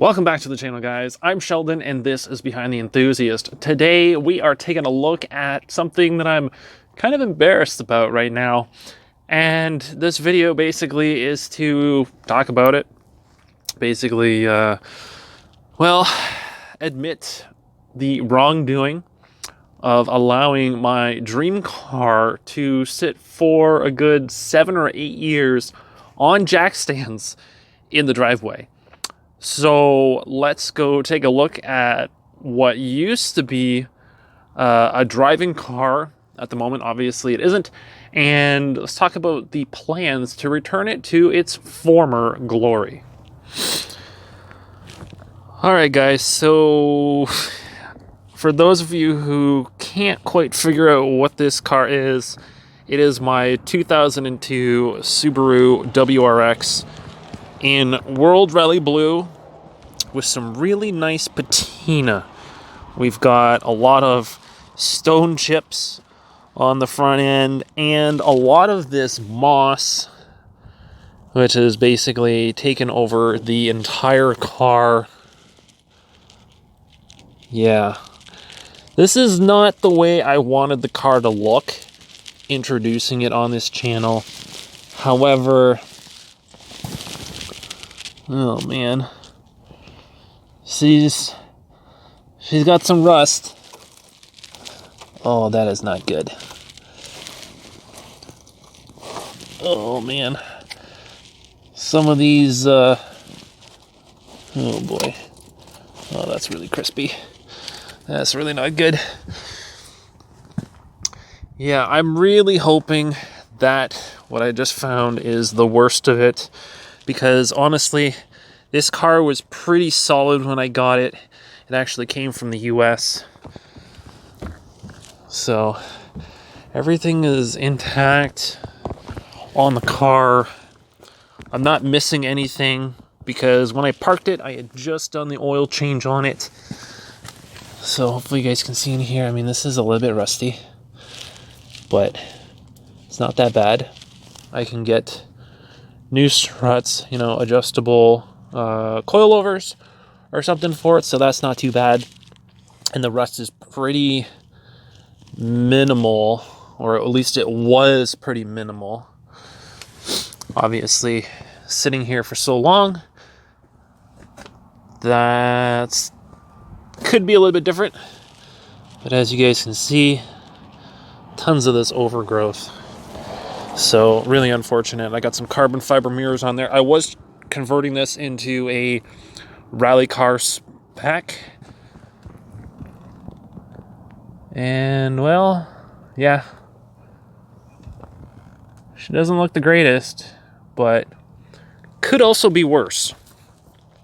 Welcome back to the channel, guys. I'm Sheldon, and this is Behind the Enthusiast. Today, we are taking a look at something that I'm kind of embarrassed about right now. And this video basically is to talk about it. Basically, admit the wrongdoing of allowing my dream car to sit for a good 7 or 8 years on jack stands in the driveway. So let's go take a look at what used to be a driving car. At the moment, obviously it isn't. And let's talk about the plans to return it to its former glory. All right, guys. So for those of you who can't quite figure out what this car is, it is my 2002 Subaru WRX in World Rally Blue with some really nice patina. We've got a lot of stone chips on the front end and a lot of this moss, which has basically taken over the entire car. Yeah. This is not the way I wanted the car to look introducing it on this channel. However, oh man, she's got some rust. Oh, that is not good. Oh man, some of these oh boy, oh, that's really crispy. That's really not good. Yeah, I'm really hoping that what I just found is the worst of it, because honestly, this car was pretty solid when I got it. It actually came from the US. So everything is intact on the car. I'm not missing anything because when I parked it, I had just done the oil change on it. So hopefully you guys can see in here. I mean, this is a little bit rusty, but it's not that bad. I can get new struts, adjustable coilovers or something for it, so that's not too bad. And the rust is pretty minimal, or at least it was pretty minimal. Obviously, sitting here for so long, that could be a little bit different. But as you guys can see, tons of this overgrowth. So really unfortunate. I got some carbon fiber mirrors on there. I was converting this into a rally car spec. And well, yeah. She doesn't look the greatest, but could also be worse.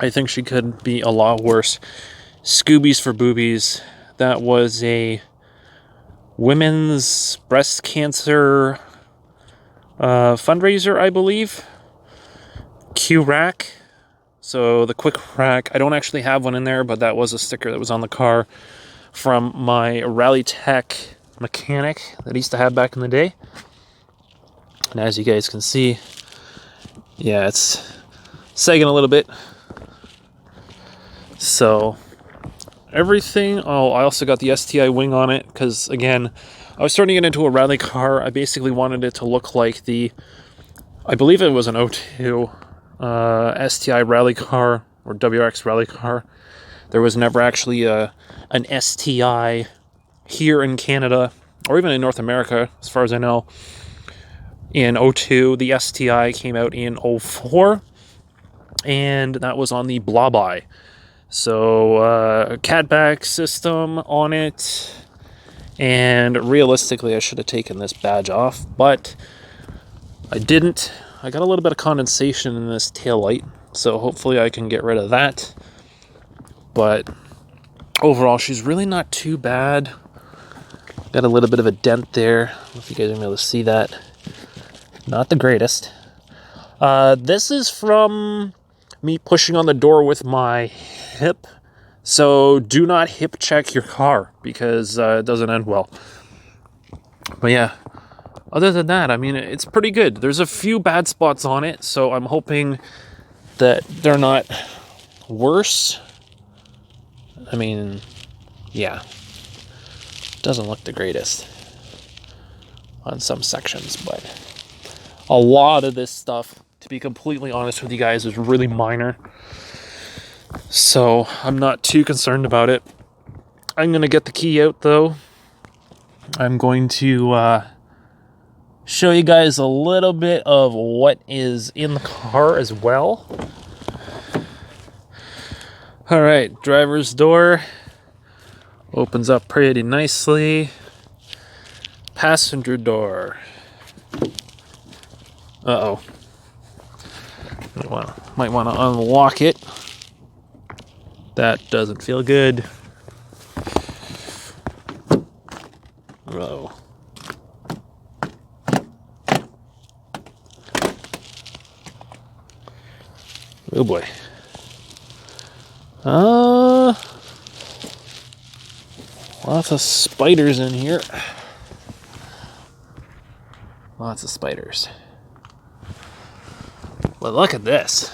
I think she could be a lot worse. Scoobies for boobies. That was a women's breast cancer fundraiser, I believe. Q-Rack. So the quick rack. I don't actually have one in there, but that was a sticker that was on the car from my Rally Tech mechanic that I used to have back in the day. And as you guys can see, yeah, it's sagging a little bit. So everything. Oh, I also got the STI wing on it because, again, I was turning it into a rally car. I basically wanted it to look like I believe it was an 02 STI rally car or WRX rally car. There was never actually an STI here in Canada or even in North America, as far as I know. In 02, the STI came out in 04, and that was on the Blobeye. So, catback system on it, and realistically, I should have taken this badge off, but I didn't. I got a little bit of condensation in this taillight, so hopefully I can get rid of that. But overall, she's really not too bad. Got a little bit of a dent there. I don't know if you guys are going to be able to see that. Not the greatest. This is from me pushing on the door with my hip. So do not hip check your car because it doesn't end well. But yeah, other than that, I mean, it's pretty good. There's a few bad spots on it, so I'm hoping that they're not worse. I mean, yeah, doesn't look the greatest on some sections, but a lot of this stuff, to be completely honest with you guys, is really minor. So I'm not too concerned about it. I'm going to get the key out though. I'm going to show you guys a little bit of what is in the car as well. All right, driver's door opens up pretty nicely. Passenger door. Uh-oh. Might want to unlock it. That doesn't feel good. Uh-oh. Oh boy. Lots of spiders in here. Lots of spiders. But look at this.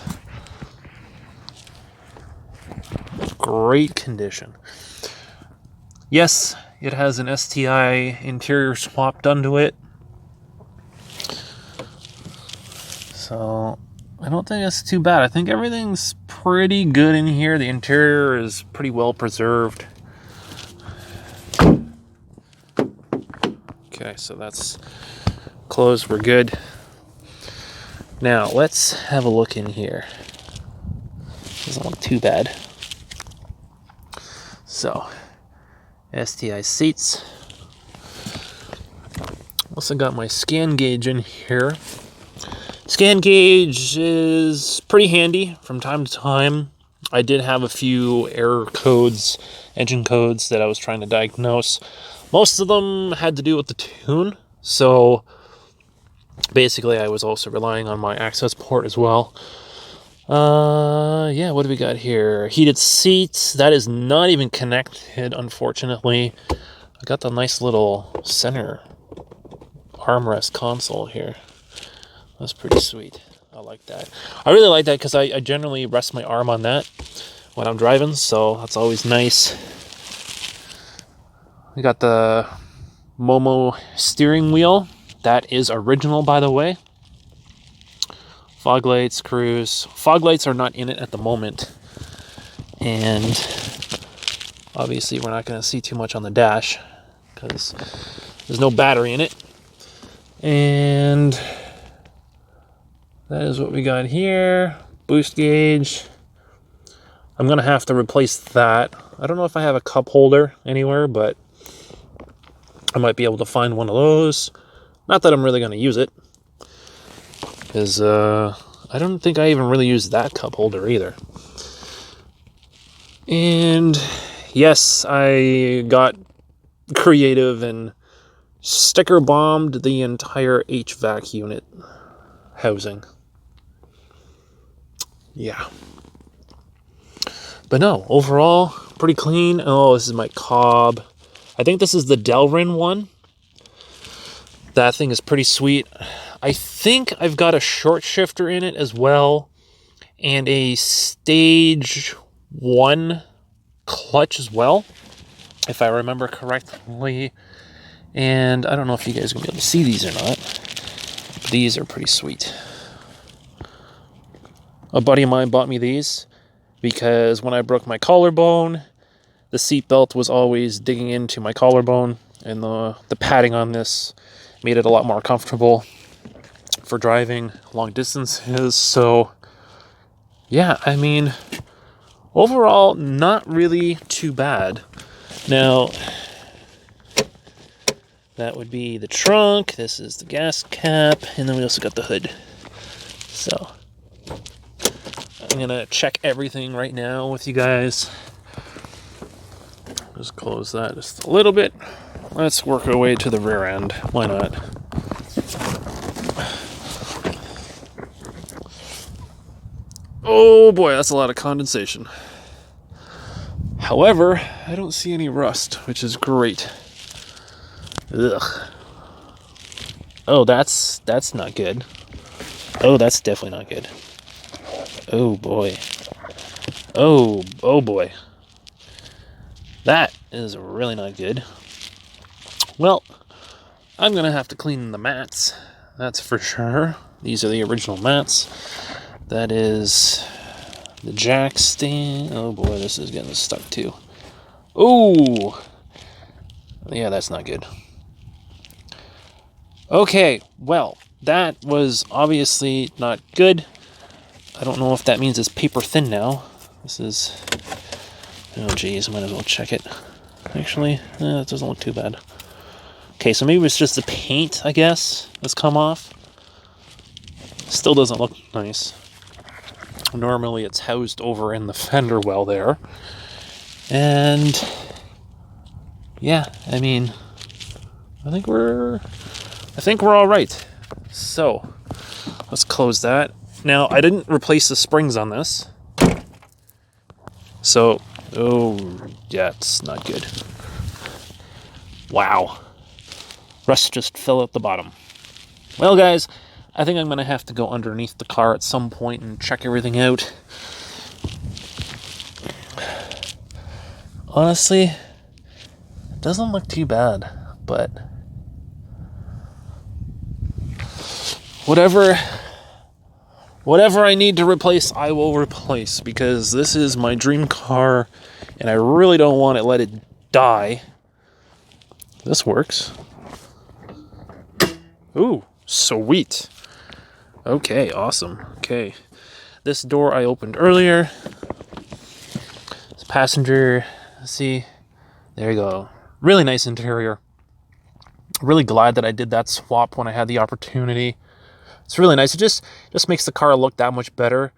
Great condition. Yes, it has an STI interior swap done to it. So I don't think it's too bad. I think everything's pretty good in here. The interior is pretty well preserved. Okay, so that's closed. We're good. Now let's have a look in here. Doesn't look too bad. So, STI seats. Also got my scan gauge in here. Scan gauge is pretty handy from time to time. I did have a few error codes, engine codes that I was trying to diagnose. Most of them had to do with the tune, so basically I was also relying on my access port as well. Yeah, what do we got here? Heated seats. That is not even connected, unfortunately. I got the nice little center armrest console here. That's pretty sweet. I like that. I really like that because I generally rest my arm on that when I'm driving, so that's always nice. We got the Momo steering wheel. That is original, by the way. Fog lights, cruise. Fog lights are not in it at the moment. And obviously we're not going to see too much on the dash because there's no battery in it. And that is what we got here. Boost gauge. I'm going to have to replace that. I don't know if I have a cup holder anywhere, but I might be able to find one of those. Not that I'm really going to use it, because I don't think I even really use that cup holder either. And yes, I got creative and sticker bombed the entire HVAC unit housing. Yeah. But no, overall, pretty clean. Oh, this is my Cobb. I think this is the Delrin one. That thing is pretty sweet. I think I've got a short shifter in it as well, and a stage 1 clutch as well, if I remember correctly. And I don't know if you guys are going to be able to see these or not, but these are pretty sweet. A buddy of mine bought me these because when I broke my collarbone, the seatbelt was always digging into my collarbone, and the padding on this made it a lot more comfortable for driving long distances. So yeah, I mean, overall, not really too bad. Now, that would be the trunk. This is the gas cap, and then we also got the hood. So I'm gonna check everything right now with you guys. Just close that just a little bit. Let's work our way to the rear end. Why not? Oh boy, that's a lot of condensation. However, I don't see any rust, which is great. Ugh. Oh, that's not good. Oh, that's definitely not good. Oh boy. Oh boy. That is really not good. Well, I'm going to have to clean the mats. That's for sure. These are the original mats. That is the jack stand. Oh boy, this is getting stuck too. Oh! Yeah, that's not good. Okay, well, that was obviously not good. I don't know if that means it's paper thin now. This is... Oh geez, might as well check it. Actually, it doesn't look too bad. Okay, so maybe it's just the paint, I guess, that's come off. Still doesn't look nice. Normally it's housed over in the fender well there. And... yeah, I mean... I think we're all right. So, let's close that. Now, I didn't replace the springs on this. So, oh, yeah, it's not good. Wow. Rust just fell out the bottom. Well, guys, I think I'm going to have to go underneath the car at some point and check everything out. Honestly, it doesn't look too bad, but whatever I need to replace, I will replace, because this is my dream car, and I really don't want to let it die. This works. Ooh, sweet. Okay, awesome. Okay. This door I opened earlier. This passenger, see, there you go. Really nice interior. Really glad that I did that swap when I had the opportunity. It's really nice. It just makes the car look that much better.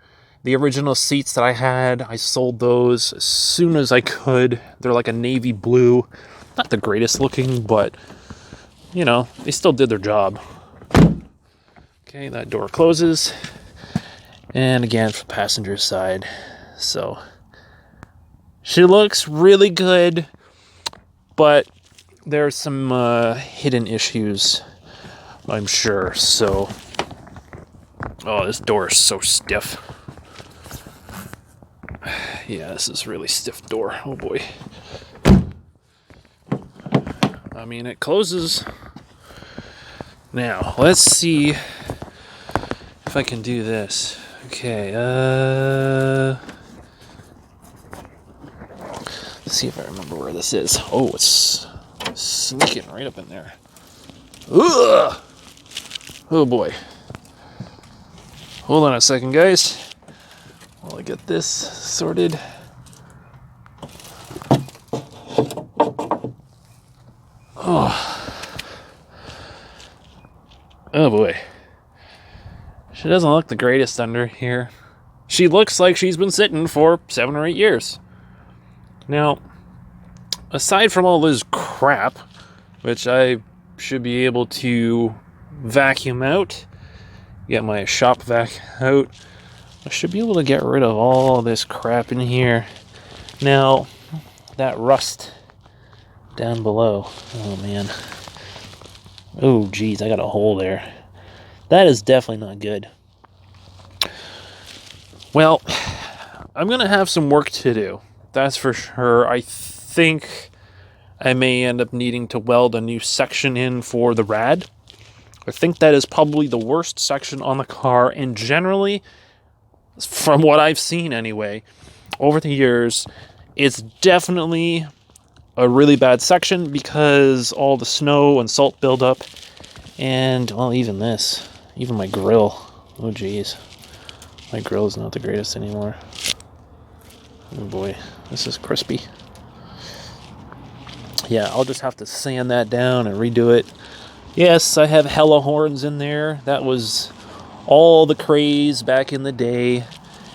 The original seats that I had, I sold those as soon as I could. They're like a navy blue. Not the greatest looking, but, you know, they still did their job. Okay, that door closes. And again, for the passenger side. So, she looks really good, but there's some hidden issues, I'm sure. So, oh, this door is so stiff. Yeah, this is really stiff door. Oh boy. I mean, it closes. Now, let's see if I can do this. Okay, let's see if I remember where this is. Oh, it's sneaking right up in there. Ugh! Oh boy. Hold on a second, guys, while I get this sorted. Oh boy. She doesn't look the greatest under here. She looks like she's been sitting for 7 or 8 years. Now, aside from all this crap, which I should be able to vacuum out, get my shop vac out, I should be able to get rid of all this crap in here. Now, that rust down below. Oh man. Oh geez, I got a hole there. That is definitely not good. Well, I'm going to have some work to do. That's for sure. I think I may end up needing to weld a new section in for the rad. I think that is probably the worst section on the car, and generally, from what I've seen anyway, over the years, it's definitely a really bad section because all the snow and salt buildup, and, well, even this, even my grill. Oh, geez. My grill is not the greatest anymore. Oh, boy. This is crispy. Yeah, I'll just have to sand that down and redo it. Yes, I have hella horns in there. That was all the craze back in the day.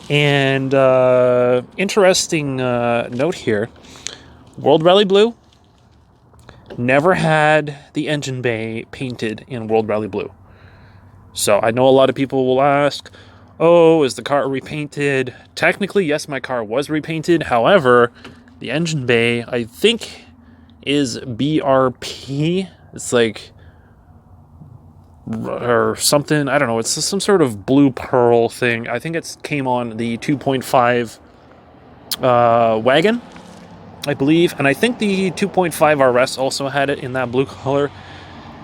And interesting note here. World Rally Blue never had the engine bay painted in World Rally Blue. So I know a lot of people will ask, oh, is the car repainted? Technically, yes, my car was repainted. However, the engine bay, I think, is BRP. It's like, or something, I don't know, it's some sort of blue pearl thing. I think it came on the 2.5 wagon, I believe. And I think the 2.5 RS also had it in that blue color.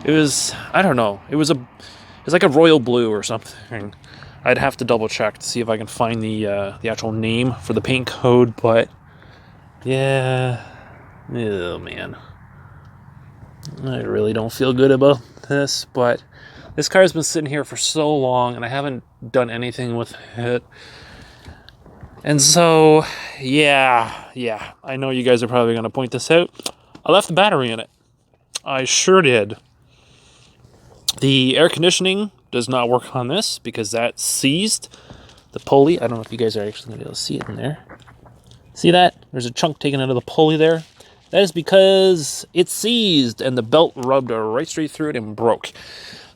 It was, I don't know, it's like a royal blue or something. I'd have to double check to see if I can find the actual name for the paint code, but yeah, oh man, I really don't feel good about this. But this car's been sitting here for so long, and I haven't done anything with it. And so, yeah, I know you guys are probably going to point this out. I left the battery in it. I sure did. The air conditioning does not work on this because that seized the pulley. I don't know if you guys are actually going to be able to see it in there. See that? There's a chunk taken out of the pulley there. That is because it seized and the belt rubbed right straight through it and broke.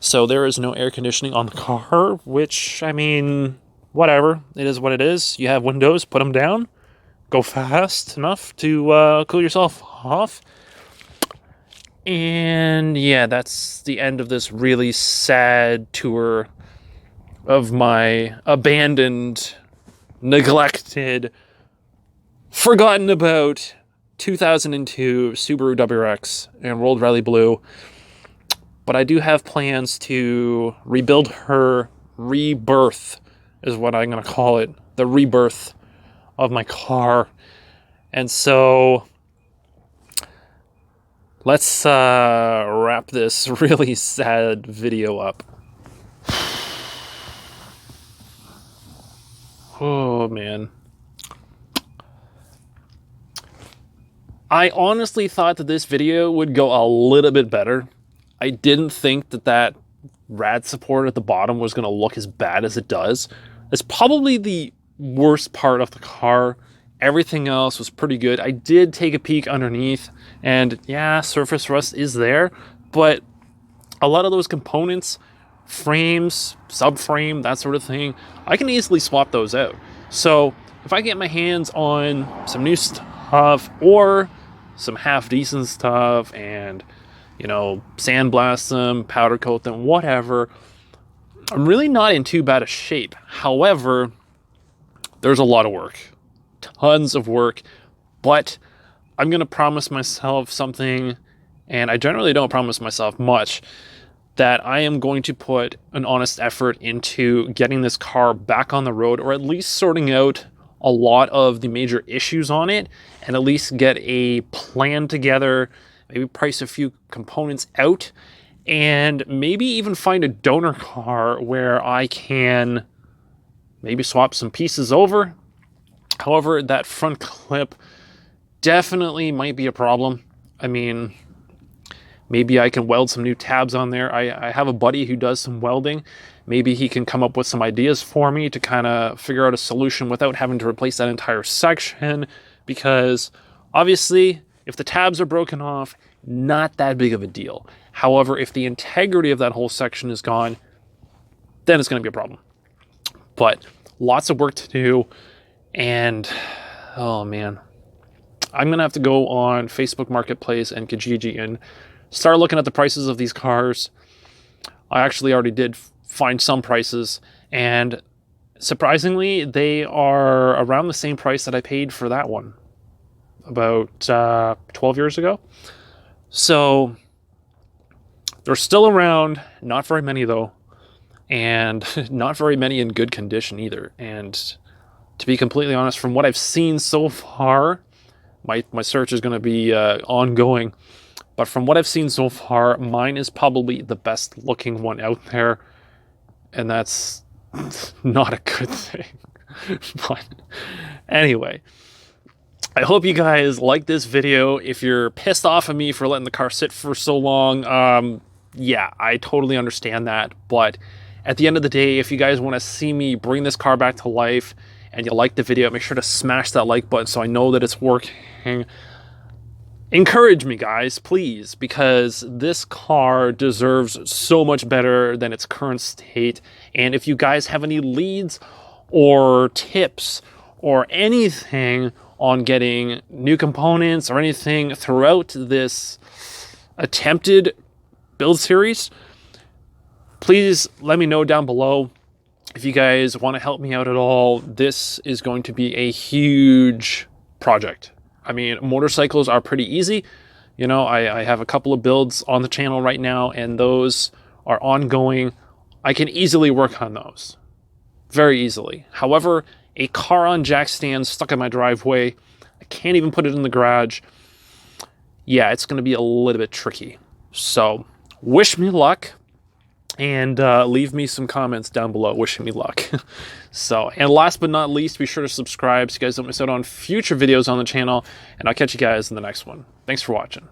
So there is no air conditioning on the car, which, I mean, whatever. It is what it is. You have windows, put them down. Go fast enough to cool yourself off. And yeah, that's the end of this really sad tour of my abandoned, neglected, forgotten about 2002 Subaru WRX and World Rally Blue. But I do have plans to rebuild her. Rebirth is what I'm going to call it. The rebirth of my car. And so let's wrap this really sad video up. Oh, man. I honestly thought that this video would go a little bit better. I didn't think that rad support at the bottom was going to look as bad as it does. It's probably the worst part of the car. Everything else was pretty good. I did take a peek underneath, and yeah, surface rust is there, but a lot of those components, frames, subframe, that sort of thing, I can easily swap those out. So if I get my hands on some new stuff or some half decent stuff and, you know, sandblast them, powder coat them, whatever, I'm really not in too bad a shape. However, there's a lot of work. Tons of work, but I'm going to promise myself something, and I generally don't promise myself much, that I am going to put an honest effort into getting this car back on the road, or at least sorting out a lot of the major issues on it, and at least get a plan together, maybe price a few components out, and maybe even find a donor car where I can maybe swap some pieces over. However, that front clip definitely might be a problem. I mean, maybe I can weld some new tabs on there. I have a buddy who does some welding. Maybe he can come up with some ideas for me to kind of figure out a solution without having to replace that entire section. Because obviously, if the tabs are broken off, not that big of a deal. However, if the integrity of that whole section is gone, then it's going to be a problem. But lots of work to do. And, oh man, I'm going to have to go on Facebook Marketplace and Kijiji and start looking at the prices of these cars. I actually already did find some prices, and surprisingly, they are around the same price that I paid for that one about 12 years ago. So they're still around, not very many though, and not very many in good condition either. And to be completely honest, from what I've seen so far, my search is going to be ongoing, but from what I've seen so far, mine is probably the best looking one out there, and that's not a good thing. But anyway, I hope you guys like this video. If you're pissed off at me for letting the car sit for so long, yeah, I totally understand that, but at the end of the day, if you guys want to see me bring this car back to life and you like the video, make sure to smash that like button so I know that it's working. Encourage me, guys, please, because this car deserves so much better than its current state. And if you guys have any leads or tips or anything on getting new components or anything throughout this attempted build series, please let me know down below. if you guys want to help me out at all, this is going to be a huge project. I mean, motorcycles are pretty easy. You know, I have a couple of builds on the channel right now, and those are ongoing. I can easily work on those. Very easily. However, a car on jack stands stuck in my driveway, I can't even put it in the garage. Yeah, it's going to be a little bit tricky. So, wish me luck. And leave me some comments down below wishing me luck. So, and last but not least, be sure to subscribe so you guys don't miss out on future videos on the channel. And I'll catch you guys in the next one. Thanks for watching.